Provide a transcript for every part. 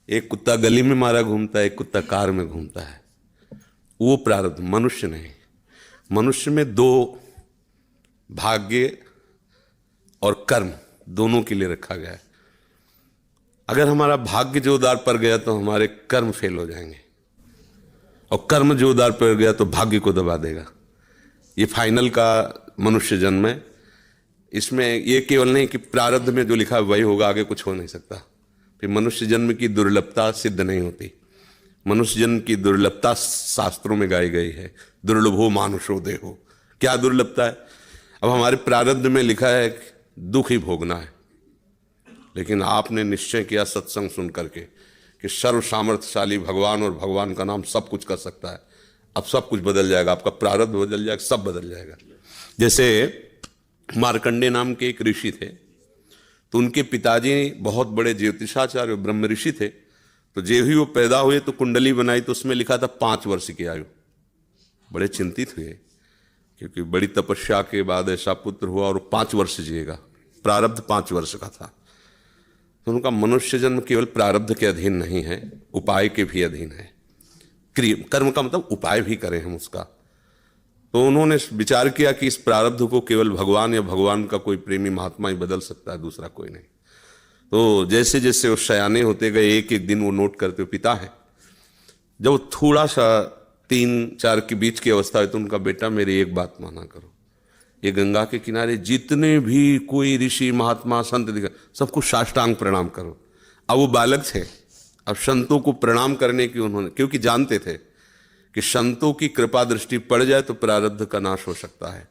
एक कुत्ता गली में मारा घूमता है, एक कुत्ता कार में घूमता है। वो प्रारब्ध, मनुष्य नहीं। मनुष्य में दो, भाग्य और कर्म, दोनों के लिए रखा गया है। अगर हमारा भाग्य जोरदार पड़ गया तो हमारे कर्म फेल हो जाएंगे, और कर्म जोरदार पड़ गया तो भाग्य को दबा देगा। ये फाइनल का मनुष्य जन्म है। इसमें ये केवल नहीं कि प्रारब्ध में जो लिखा है वही होगा, आगे कुछ हो नहीं सकता। फिर मनुष्य जन्म की दुर्लभता सिद्ध नहीं होती। मनुष्य जन्म की दुर्लभता शास्त्रों में गाई गई है, दुर्लभो मानुषो देहो। क्या दुर्लभता है? अब हमारे प्रारब्ध में लिखा है दुख ही भोगना है, लेकिन आपने निश्चय किया सत्संग सुन करके कि सर्व सामर्थ्यशाली भगवान और भगवान का नाम सब कुछ कर सकता है। अब सब कुछ बदल जाएगा, आपका प्रारब्ध बदल जाएगा, सब बदल जाएगा। जैसे मार्कंडे नाम के एक ऋषि थे, तो उनके पिताजी बहुत बड़े ज्योतिषाचार्य ब्रह्म ऋषि थे। तो जो ही वो पैदा हुए तो कुंडली बनाई, तो उसमें लिखा था 5 वर्ष की आयु। बड़े चिंतित हुए, क्योंकि बड़ी तपस्या के बाद ऐसा पुत्र हुआ और 5 वर्ष जिएगा। प्रारब्ध 5 वर्ष का था। तो उनका मनुष्य जन्म केवल प्रारब्ध के अधीन नहीं है, उपाय के भी अधीन है। कर्म का मतलब उपाय भी करें हम उसका। तो उन्होंने विचार किया कि इस प्रारब्ध को केवल भगवान या भगवान का कोई प्रेमी महात्मा ही बदल सकता है, दूसरा कोई नहीं। तो जैसे जैसे वो सयाने होते गए, एक एक दिन वो नोट करते हुए पिता है, जब वो थोड़ा सा 3-4 के बीच की अवस्था है, तो उनका बेटा मेरी एक बात माना करो, ये गंगा के किनारे जितने भी कोई ऋषि महात्मा संत दिखा, सबको साष्टांग प्रणाम करो। अब वो बालक थे, अब संतों को प्रणाम करने की उन्होंने, क्योंकि जानते थे कि संतों की कृपा दृष्टि पड़ जाए तो प्रारब्ध का नाश हो सकता है।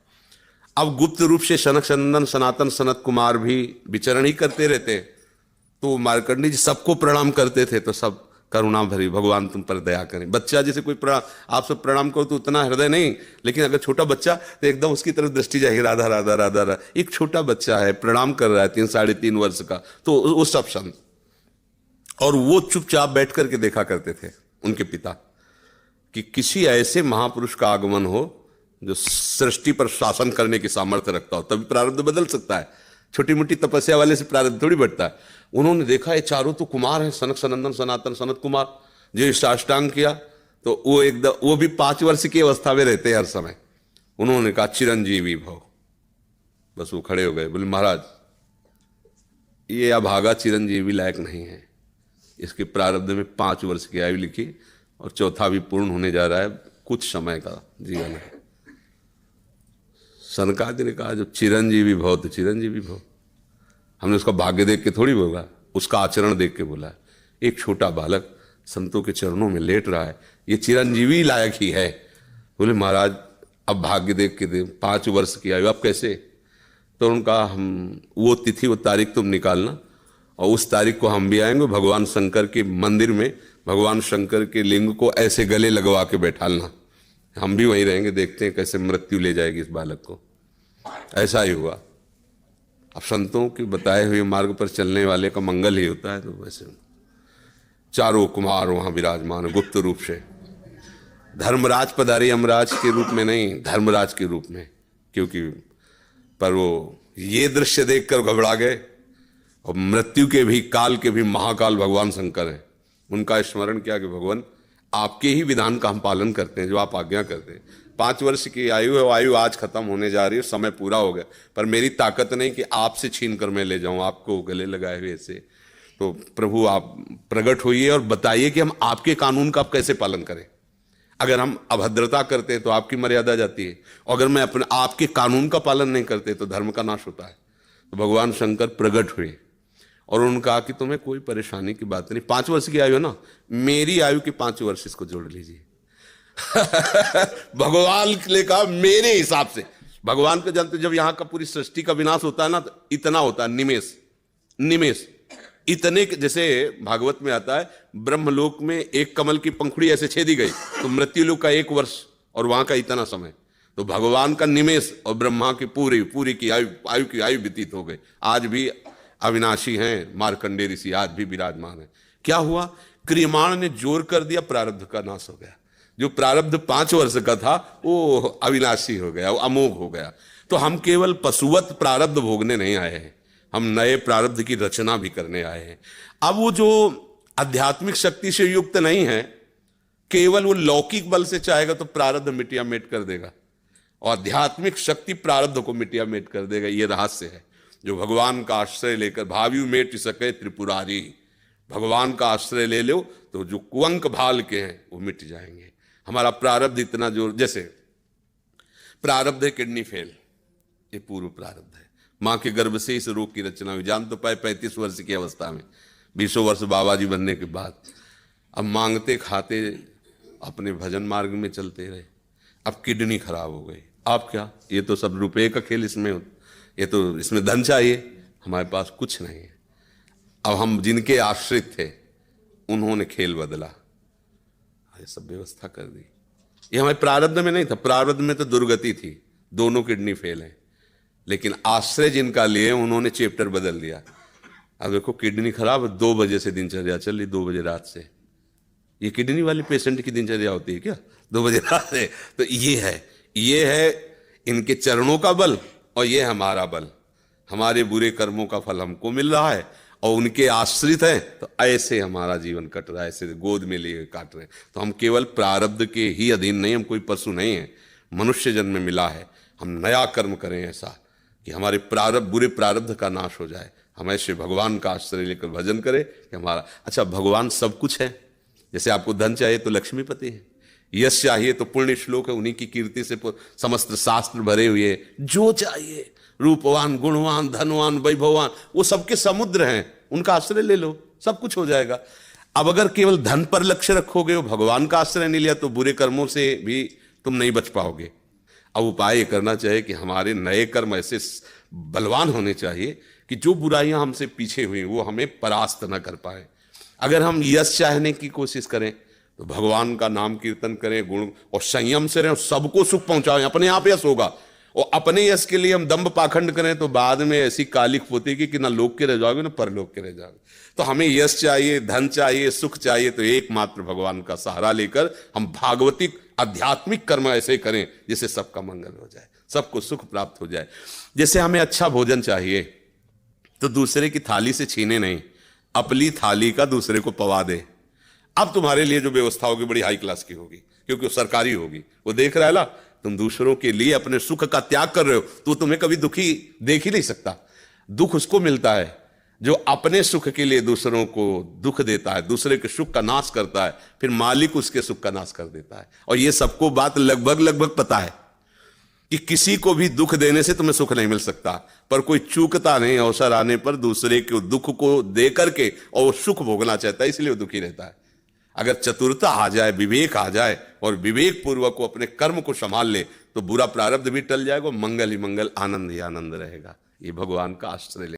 अब गुप्त रूप से सनक सनंदन सनातन सनत कुमार भी विचरण ही करते रहते, तो मार्कंडी जी सबको प्रणाम करते थे। तो सब करुणा भरी, भगवान तुम पर दया करें। बच्चा जैसे कोई प्रणाम, आप सब प्रणाम करो तो उतना हृदय नहीं, लेकिन अगर छोटा बच्चा तो एकदम उसकी तरफ दृष्टि जाएगी, राधा राधा राधा राधा। एक छोटा बच्चा है, प्रणाम कर रहा है 3-3.5 वर्ष का, तो वो सब संत। और वो चुपचाप बैठ करके देखा करते थे उनके पिता कि किसी ऐसे महापुरुष का आगमन हो जो सृष्टि पर शासन करने की सामर्थ्य रखता हो, तभी प्रारब्ध बदल सकता है। छोटी मोटी तपस्या वाले से प्रारब्ध थोड़ी बढ़ता है। उन्होंने देखा ये चारों तो कुमार हैं, सनक सनंदन सनातन सनत कुमार, जो साष्टांग किया तो वो एकदम, वो भी 5 वर्ष की अवस्था में रहते हैं हर समय। उन्होंने कहा चिरंजीवी भव। बस वो खड़े हो गए, बोले महाराज ये अभागा चिरंजीवी लायक नहीं है, इसके प्रारब्ध में 5 वर्ष की आयु लिखी और चौथा भी पूर्ण होने जा रहा है, कुछ समय का जीवन है। सनकादि ने कहा जो चिरंजीवी भव तो चिरंजीवी भव। हमने उसका भाग्य देख के थोड़ी बोला, उसका आचरण देख के बोला। एक छोटा बालक संतों के चरणों में लेट रहा है, ये चिरंजीवी लायक ही है। बोले महाराज अब भाग्य देख के दे, 5 वर्ष की आयु, अब कैसे? तो उनका हम वो तिथि वो तारीख तुम निकालना, और उस तारीख को हम भी आएंगे भगवान शंकर के मंदिर में, भगवान शंकर के लिंग को ऐसे गले लगवा के बैठालना, हम भी वहीं रहेंगे, देखते हैं कैसे मृत्यु ले जाएगी इस बालक को। ऐसा ही हुआ। अब संतों के बताए हुए मार्ग पर चलने वाले का मंगल ही होता है। तो वैसे चारों कुमार वहां विराजमान गुप्त रूप से, धर्मराज पधारी, यमराज के रूप में नहीं, धर्मराज के रूप में। क्योंकि पर वो ये दृश्य देखकर घबरा गए, और मृत्यु के भी, काल के भी महाकाल भगवान शंकर हैं। उनका स्मरण किया कि भगवान आपके ही विधान का हम पालन करते हैं, जो आप आज्ञा करते हैं। 5 वर्ष की आयु है, वो आयु आज खत्म होने जा रही है, समय पूरा हो गया, पर मेरी ताकत नहीं कि आपसे छीन कर मैं ले जाऊं आपको गले लगाए हुए ऐसे। तो प्रभु आप प्रकट होइए और बताइए कि हम आपके कानून का आप कैसे पालन करें। अगर हम अभद्रता करते हैं तो आपकी मर्यादा जाती है, और अगर मैं अपने आपके कानून का पालन नहीं करते तो धर्म का नाश होता है। तो भगवान शंकर प्रकट हुए और उन्होंने कहा कि तुम्हें कोई परेशानी की बात नहीं, 5 वर्ष की आयु है ना, मेरी आयु के 5 वर्ष इसको जोड़ लीजिए। भगवान ने कहा मेरे हिसाब से। भगवान को जानते, जब यहां का पूरी सृष्टि का विनाश होता है ना, तो इतना होता है, निमेष निमेष इतने, जैसे भागवत में आता है ब्रह्मलोक में एक कमल की पंखुड़ी ऐसे छेदी गई तो मृत्युलोक का 1 वर्ष, और वहां का इतना समय। तो भगवान का निमेष और ब्रह्मा की पूरी की आयु व्यतीत हो गई। आज भी अविनाशी हैं मार्कंडे ऋषि, आज भी विराजमान है। क्या हुआ? क्रियमाण ने जोर कर दिया, प्रारब्ध का नाश हो गया। जो प्रारब्ध 5 वर्ष का था वो अविनाशी हो गया, वो अमोघ हो गया। तो हम केवल पशुवत प्रारब्ध भोगने नहीं आए हैं, हम नए प्रारब्ध की रचना भी करने आए हैं। अब वो जो आध्यात्मिक शक्ति से युक्त नहीं है, केवल वो लौकिक बल से चाहेगा तो प्रारब्ध मिटिया मेट कर देगा, और आध्यात्मिक शक्ति प्रारब्ध को मिटिया मेट कर देगा। ये रहस्य है। जो भगवान का आश्रय लेकर भावी मेट सके त्रिपुरारी, भगवान का आश्रय ले लो तो जो कुअंक भाल के हैं वो मिट जाएंगे। हमारा प्रारब्ध इतना जोर, जैसे प्रारब्ध है किडनी फेल, ये पूर्व प्रारब्ध है। मां के गर्भ से इस रोग की रचना हुई, जान तो पाए 35 वर्ष की अवस्था में, 20 वर्ष बाबा जी बनने के बाद। अब मांगते खाते अपने भजन मार्ग में चलते रहे, अब किडनी खराब हो गई। आप क्या, ये तो सब रुपए का खेल इसमें, ये तो इसमें धन चाहिए, हमारे पास कुछ नहीं है। अब हम जिनके आश्रित थे उन्होंने खेल बदला, ये सब व्यवस्था कर दी। ये हमारे प्रारब्ध में नहीं था, प्रारब्ध में तो दुर्गति थी, दोनों किडनी फेल हैं, लेकिन आश्रय जिनका लिए उन्होंने चैप्टर बदल दिया। अब देखो किडनी खराब, 2 बजे से दिनचर्या चल रही, 2 बजे रात से। ये किडनी वाले पेशेंट की दिनचर्या होती है क्या 2 बजे रात से? तो ये है इनके चरणों का बल, और ये हमारा बल। हमारे बुरे कर्मों का फल हमको मिल रहा है, और उनके आश्रित हैं, तो ऐसे हमारा जीवन कट रहा है, ऐसे गोद में लिए काट रहे हैं। तो हम केवल प्रारब्ध के ही अधीन नहीं, हम कोई पशु नहीं है, मनुष्य जन्म में मिला है। हम नया कर्म करें ऐसा कि हमारे प्रारब्ध, बुरे प्रारब्ध का नाश हो जाए। हम ऐसे भगवान का आश्रय लेकर भजन करें कि हमारा, अच्छा भगवान सब कुछ है। जैसे आपको धन चाहिए तो लक्ष्मीपति है, यश चाहिए तो पुण्य श्लोक है, उन्हीं की कीर्ति से समस्त शास्त्र भरे हुए। जो चाहिए, रूपवान, गुणवान, धनवान, वैभवान, वो सबके समुद्र हैं, उनका आश्रय ले लो, सब कुछ हो जाएगा। अब अगर केवल धन पर लक्ष्य रखोगे, वो भगवान का आश्रय नहीं लिया, तो बुरे कर्मों से भी तुम नहीं बच पाओगे। अब उपाय ये करना चाहिए कि हमारे नए कर्म ऐसे बलवान होने चाहिए कि जो बुराइयां हमसे पीछे हुई वो हमें परास्त न कर पाए। अगर हम यश चाहने की कोशिश करें तो भगवान का नाम कीर्तन करें, गुण और संयम से रहें, सबको सुख पहुंचाएं, अपने आप यश होगा। और अपने यश के लिए हम दंभ पाखंड करें तो बाद में ऐसी कालिक पोतेगी कि ना लोक के रह जाओगे ना परलोक के रह जाओगे। तो हमें यश चाहिए, धन चाहिए, सुख चाहिए, तो एकमात्र भगवान का सहारा लेकर हम भागवतिक आध्यात्मिक कर्म ऐसे करें जिससे सबका मंगल हो जाए, सबको सुख प्राप्त हो जाए। जैसे हमें अच्छा भोजन चाहिए तो दूसरे की थाली से छीने नहीं, अपनी थाली का दूसरे को पवा दे। अब तुम्हारे लिए जो व्यवस्था होगी बड़ी हाई क्लास की होगी, क्योंकि वो सरकारी होगी। वो देख रहा है ना, तुम दूसरों के लिए अपने सुख का त्याग कर रहे हो, तो तुम्हें कभी दुखी देख ही नहीं सकता। दुख उसको मिलता है जो अपने सुख के लिए दूसरों को दुख देता है, दूसरे के सुख का नाश करता है, फिर मालिक उसके सुख का नाश कर देता है। और ये सबको बात लगभग पता है कि किसी को भी दुख देने से तुम्हें सुख नहीं मिल सकता, पर कोई चूकता नहीं अवसर आने पर दूसरे के दुख को दे करके, और वो सुख भोगना चाहता है, इसलिए वो दुखी रहता है। अगर चतुरता आ जाए, विवेक आ जाए, और विवेक पूर्वक को अपने कर्म को संभाल ले, तो बुरा प्रारब्ध भी टल जाएगा, मंगल ही मंगल, आनंद ही आनंद रहेगा। ये भगवान का आश्रय ले।